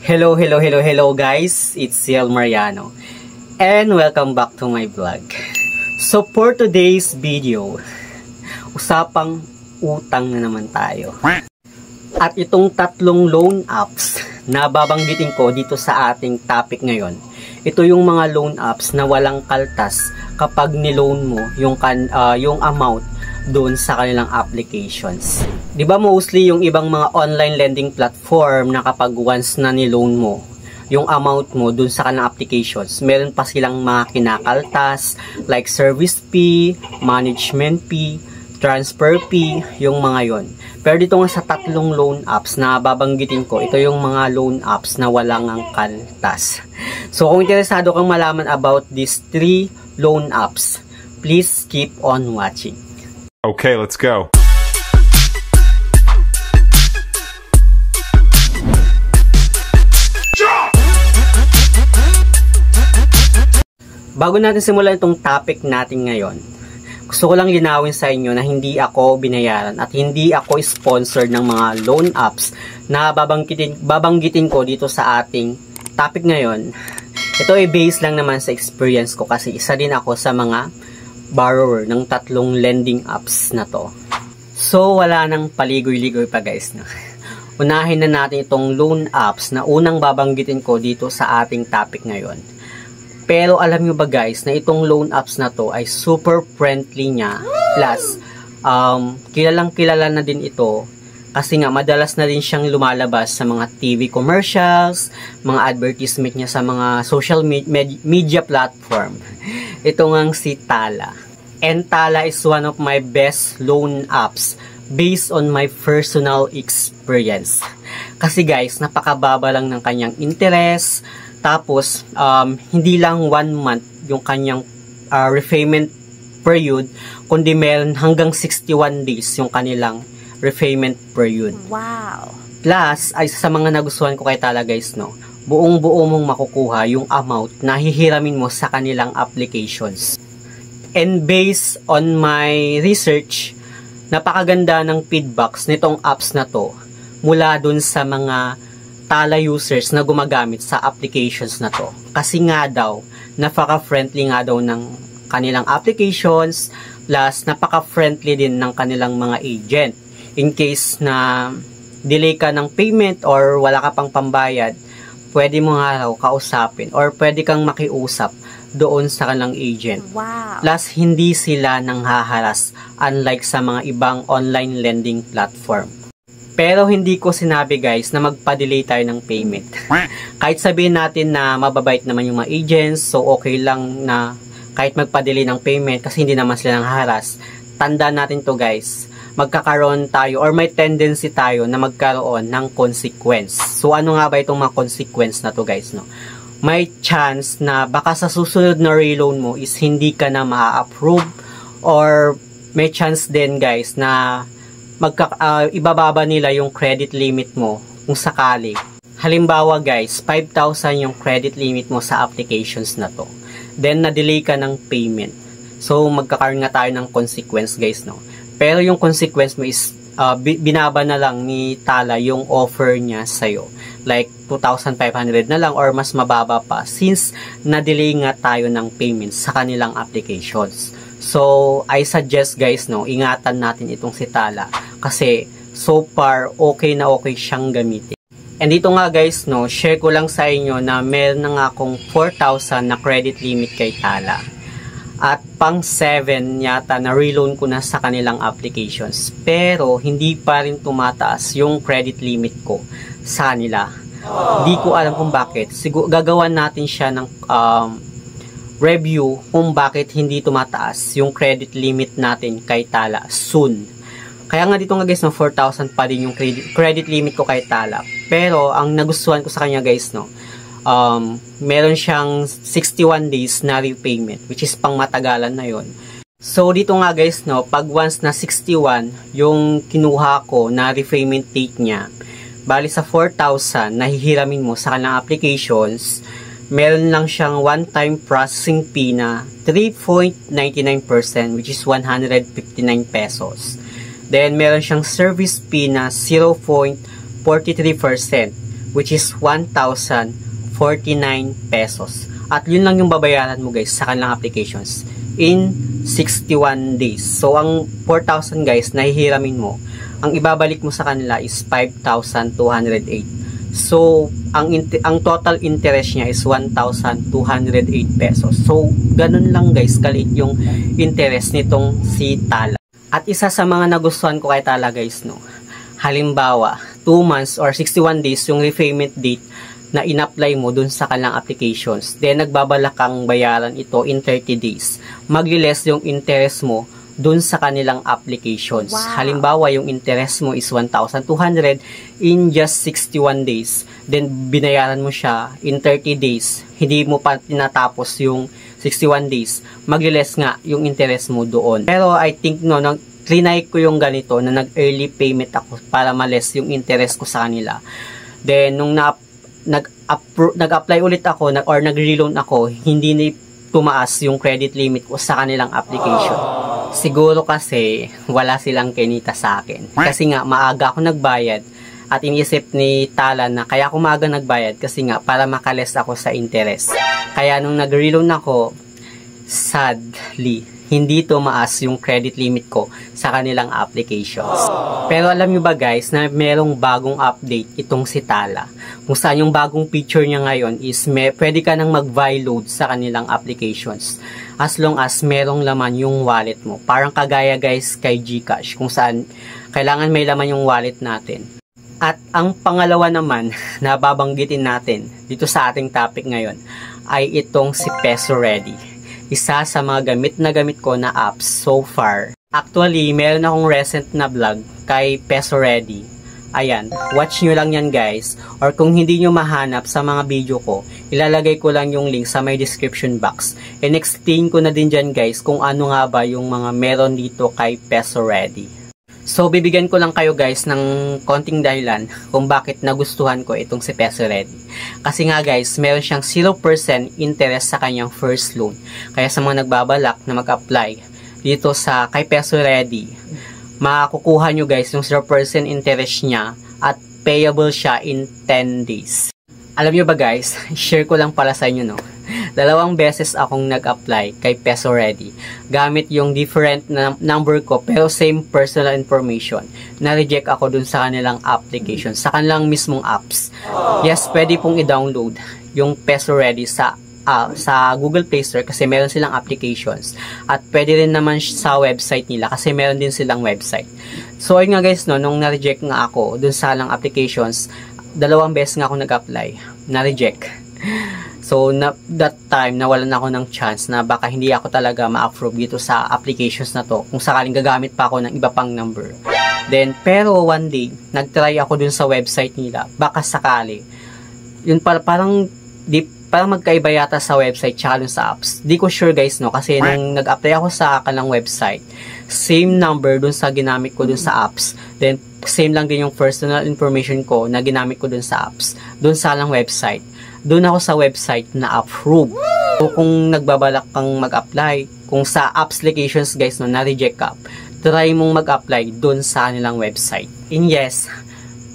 Hello guys, it's Ciel Mariano and welcome back to my vlog. So for today's video, usapang utang na naman tayo. At itong tatlong loan apps na babanggitin ko dito sa ating topic ngayon, ito yung mga loan apps na walang kaltas kapag niloan mo yung amount doon sa kanilang applications. Di ba mostly yung ibang mga online lending platform na kapag once na niloan mo yung amount mo doon sa kanilang applications, meron pa silang mga kinakaltas like service fee, management fee, transfer fee, yung mga yon. Pero dito nga sa tatlong loan apps na babanggitin ko, ito yung mga loan apps na walang ang kaltas. So kung interesado kang malaman about these 3 loan apps, please keep on watching. Okay, let's go. Bago natin simulan itong topic natin ngayon, gusto ko lang linawin sa inyo na hindi ako binayaran at hindi ako sponsored ng mga loan apps na babanggitin ko dito sa ating topic ngayon. Ito ay based lang naman sa experience ko kasi isa din ako sa mga borrower ng tatlong lending apps na to. So wala nang paligoy-ligoy pa guys. No? Unahin na natin itong loan apps na unang babanggitin ko dito sa ating topic ngayon. Pero alam nyo ba guys na itong loan apps na to ay super friendly niya. Plus, kilalang kilala na din ito kasi nga madalas na din siyang lumalabas sa mga TV commercials, mga advertisement niya sa mga social media platform. Ito ngang si Tala. And Tala is one of my best loan apps based on my personal experience. Kasi guys, napakababa lang ng kanyang interest. Tapos, hindi lang 1 month yung kanyang repayment period, kundi meron hanggang 61 days yung kanilang repayment period. Wow! Plus, ay sa mga nagustuhan ko kay Tala guys, no, buong-buo mong makukuha yung amount na hihiramin mo sa kanilang applications. And based on my research, napakaganda ng feedbacks nitong apps na to mula dun sa mga Tala users na gumagamit sa applications na to. Kasi nga daw, napaka-friendly nga daw ng kanilang applications, plus napaka-friendly din ng kanilang mga agent. In case na delay ka ng payment or wala ka pang pambayad, pwede mo nga raw kausapin or pwede kang makiusap doon sa kanilang agent. Wow. Plus, hindi sila nanghaharas unlike sa mga ibang online lending platform. Pero hindi ko sinabi guys na magpa-delay tayo ng payment. Kahit sabihin natin na mababait naman yung mga agents, so okay lang na kahit magpa-delay ng payment kasi hindi naman sila nanghaharas. Tandaan natin to guys, magkakaroon tayo or may tendency tayo na magkaroon ng consequence. So ano nga ba itong mga consequence na to guys, no? May chance na baka sa susunod na reloan mo is hindi ka na ma-approve, or may chance din guys na ibababa nila yung credit limit mo kung sakali. Halimbawa guys, 5,000 yung credit limit mo sa applications na to. Then na-delay ka ng payment. So magkakaroon nga tayo ng consequence guys, no. Pero yung consequence mo is binaba na lang ni Tala yung offer niya sa'yo. Like 2,500 na lang or mas mababa pa since na-delay nga tayo ng payment sa kanilang applications. So I suggest guys, no, ingatan natin itong si Tala kasi so far okay na okay siyang gamitin. And dito nga guys, no, share ko lang sa inyo na meron na nga akong 4,000 na credit limit kay Tala. At pang 7 yata na reloan ko na sa kanilang applications. Pero hindi pa rin tumataas yung credit limit ko sa nila. Hindi ko alam kung bakit. Siguro gagawan natin siya ng review kung bakit hindi tumataas yung credit limit natin kay Tala soon. Kaya nga dito nga guys, no, 4,000 pa din yung credit limit ko kay Tala. Pero ang nagustuhan ko sa kanya guys, no, meron siyang 61 days na repayment, which is pang matagalan na yon. So dito nga guys, no, pag once na 61 yung kinuha ko na repayment date niya, bali sa 4,000 na hihiramin mo sa kanilang applications, meron lang siyang one-time processing fee na 3.99%, which is 159 pesos. Then meron siyang service fee na 0.43%, which is 1,049 pesos. At yun lang yung babayaran mo guys sa kanilang applications in 61 days. So ang 4,000 guys nahihiramin mo, ang ibabalik mo sa kanila is 5,208. So ang total interest niya is 1,208 pesos. So ganun lang guys kaliit yung interest nitong si Tala. At isa sa mga nagustuhan ko kay Tala guys, no, halimbawa 2 months or 61 days yung repayment date na in-apply mo dun sa kanilang applications. Then, nagbabalak kang bayaran ito in 30 days. Magli-less yung interest mo dun sa kanilang applications. Wow. Halimbawa, yung interest mo is 1,200 in just 61 days. Then, binayaran mo siya in 30 days. Hindi mo pa tinatapos yung 61 days. Magli-less nga yung interest mo doon. Pero, I think, no, trinay ko yung ganito na nag-early payment ako para ma-less yung interest ko sa kanila. Then, nung nag-apply ulit ako or nag-reloan ako, hindi na tumaas yung credit limit ko sa kanilang application. Siguro kasi wala silang kinita sa akin. Kasi nga maaga ako nagbayad at iniisip ni Tala na kaya ako maaga nagbayad kasi nga para makaless ako sa interest. Kaya nung nag-reloan ako, sadly, hindi tumaas yung credit limit ko sa kanilang applications. Pero alam nyo ba guys na merong bagong update itong si Tala. Kung saan yung bagong feature niya ngayon is pwede ka nang mag-buy load sa kanilang applications. As long as merong laman yung wallet mo. Parang kagaya guys kay GCash kung saan kailangan may laman yung wallet natin. At ang pangalawa naman na babanggitin natin dito sa ating topic ngayon ay itong si Peso Ready. Isa sa mga gamit ko na apps so far. Actually, meron akong recent na vlog kay Peso Ready. Ayan, watch nyo lang yan guys. Or kung hindi nyo mahanap sa mga video ko, ilalagay ko lang yung link sa my description box. And explain ko na din dyan guys kung ano nga ba yung mga meron dito kay Peso Ready. So, bibigyan ko lang kayo guys ng konting dahilan kung bakit nagustuhan ko itong si Peso Ready. Kasi nga guys, meron siyang 0% interest sa kanyang first loan. Kaya sa mga nagbabalak na mag-apply dito sa kay Peso Ready, makukuha nyo guys yung 0% interest niya at payable siya in 10 days. Alam nyo ba guys, share ko lang pala sa inyo no. 2 beses akong nag-apply kay Peso Ready. Gamit yung different na number ko pero same personal information. Na-reject ako dun sa kanilang application, sa kanilang mismong apps. Yes, pwede pong i-download yung Peso Ready sa Google Play Store kasi meron silang applications. At pwede rin naman sa website nila kasi meron din silang website. So ayun nga guys, no, nung na-reject nga ako dun sa kanilang applications, 2 beses nga ako nag-apply. Na-reject. So, that time, nawalan ako ng chance na baka hindi ako talaga ma-approve dito sa applications na to kung sakaling gagamit pa ako ng iba pang number. Then, pero one day, nag-try ako dun sa website nila. Baka sakali. Yun parang magkaiba yata sa website tsaka dun sa apps. Di ko sure guys, no? Kasi nung nag-apply ako sa kanilang website, same number dun sa ginamit ko dun sa apps. Then, same lang din yung personal information ko na ginamit ko dun sa apps. Dun sa lang website. Doon ako sa website na approve. So, kung nagbabalak kang mag-apply, kung sa applications guys no, na-reject ka, try mong mag-apply doon sa nilang website. And yes,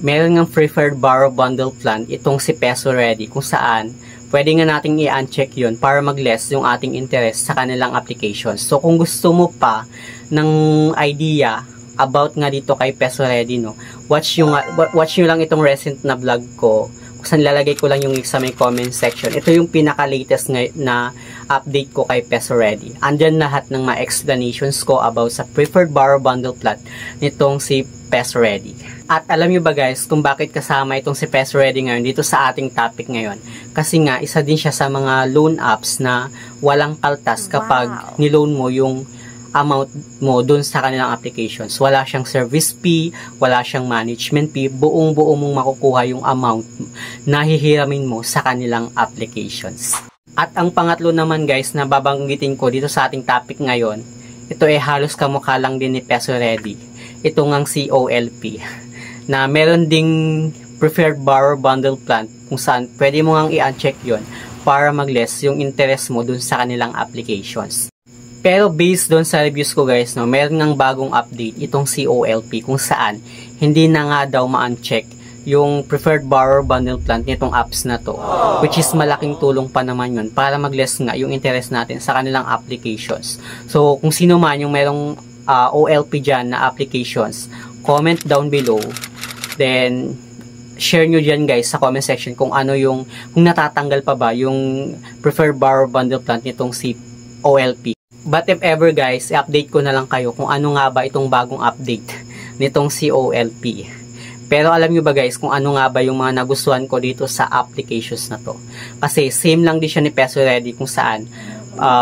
meron ng preferred borrow bundle plan itong si Peso Ready kung saan pwede nga nating i-uncheck yun para mag-less yung ating interest sa kanilang applications. So, kung gusto mo pa ng idea about nga dito kay Peso Ready, no, watch nyo lang itong recent na vlog ko. Kung lalagay ko lang yung link sa may comment section. Ito yung pinaka-latest na update ko kay Peso Ready. Andyan lahat ng mga explanations ko about sa preferred borrow bundle plan nitong si Peso Ready. At alam nyo ba guys kung bakit kasama itong si Peso Ready ngayon dito sa ating topic ngayon? Kasi nga, isa din siya sa mga loan apps na walang kaltas kapag niloan mo yung amount mo dun sa kanilang applications. Wala siyang service fee, wala siyang management fee, buong-buo mong makukuha yung amount na hihiramin mo sa kanilang applications. At ang pangatlo naman guys na babanggitin ko dito sa ating topic ngayon, ito ay halos kamukha lang din ni Peso Ready. Ito ngang COLP na meron ding preferred borrow bundle plan kung saan pwede mo ngang i-uncheck yon para mag-less yung interest mo dun sa kanilang applications. Pero based doon sa reviews ko guys, no, meron ngang bagong update itong COLP kung saan hindi na nga daw ma-uncheck yung preferred borrower bundle plan nitong apps na to, which is malaking tulong pa naman yun para mag-less nga yung interest natin sa kanilang applications. So kung sino man yung merong OLP dyan na applications, comment down below, then share nyo dyan guys sa comment section kung ano yung, kung natatanggal pa ba yung preferred borrower bundle plan nitong si OLP. But if ever guys, i-update ko na lang kayo kung ano nga ba itong bagong update nitong si OLP. Pero alam nyo ba guys kung ano nga ba yung mga nagustuhan ko dito sa applications na to? Kasi same lang din siya ni Peso Ready kung saan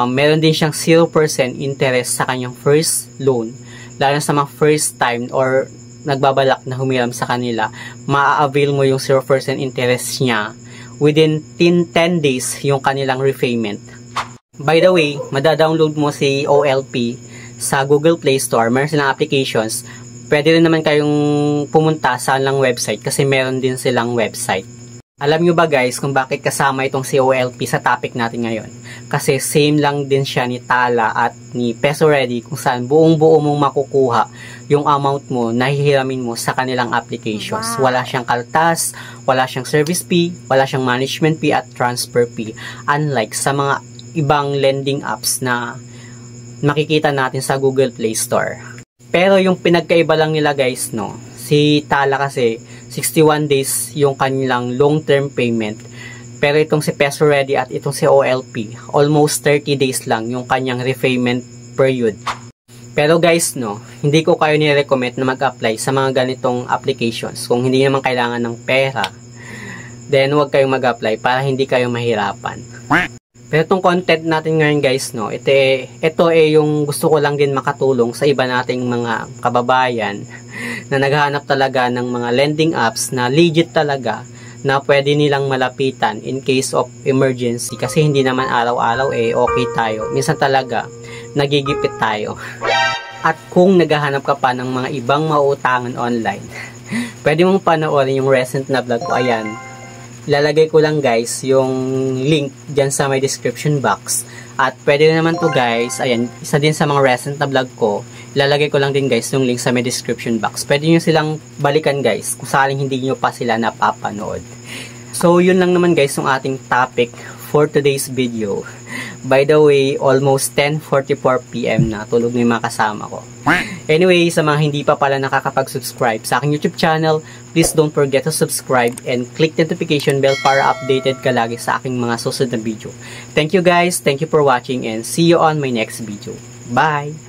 meron din siyang 0% interest sa kanyang first loan. Lalo sa mga first time or nagbabalak na humiram sa kanila, ma-avail mo yung 0% interest niya within 10 days yung kanilang repayment. By the way, madadownload mo si OLP sa Google Play Store. Meron silang applications. Pwede rin naman kayong pumunta sa lang website kasi meron din silang website. Alam nyo ba guys kung bakit kasama itong si OLP sa topic natin ngayon? Kasi same lang din siya ni Tala at ni Peso Ready kung saan buong-buo mong makukuha yung amount mo na hihiramin mo sa kanilang applications. Wala siyang kaltas, wala siyang service fee, wala siyang management fee at transfer fee. Unlike sa mga ibang lending apps na makikita natin sa Google Play Store. Pero yung pinagkaiba lang nila guys, no, si Tala kasi 61 days yung kanilang long-term payment. Pero itong si Peso Ready at itong si OLP, almost 30 days lang yung kanyang repayment period. Pero guys, no, hindi ko kayo ni-recommend na mag-apply sa mga ganitong applications. Kung hindi naman kailangan ng pera, then huwag kayong mag-apply para hindi kayo mahirapan. Pero itong content natin ngayon guys, no, ito yung gusto ko lang din makatulong sa iba nating mga kababayan na naghahanap talaga ng mga lending apps na legit talaga na pwede nilang malapitan in case of emergency. Kasi hindi naman araw-araw okay tayo. Minsan talaga nagigipit tayo. At kung naghahanap ka pa ng mga ibang mauutangan online, pwede mong panoorin yung recent na vlog ko. Ayan. Ilalagay ko lang guys yung link dyan sa my description box. At pwede naman to guys, ayan, isa din sa mga recent na vlog ko. Ilalagay ko lang din guys yung link sa my description box. Pwede nyo silang balikan guys kung sakaling hindi nyo pa sila napapanood. So yun lang naman guys yung ating topic for today's video. By the way, almost 10:44 PM na, tulog na yung mga kasama ko. Anyway, sa mga hindi pa pala nakakapag-subscribe sa aking YouTube channel, please don't forget to subscribe and click the notification bell para updated ka lagi sa aking mga susunod na video. Thank you guys, thank you for watching and see you on my next video. Bye!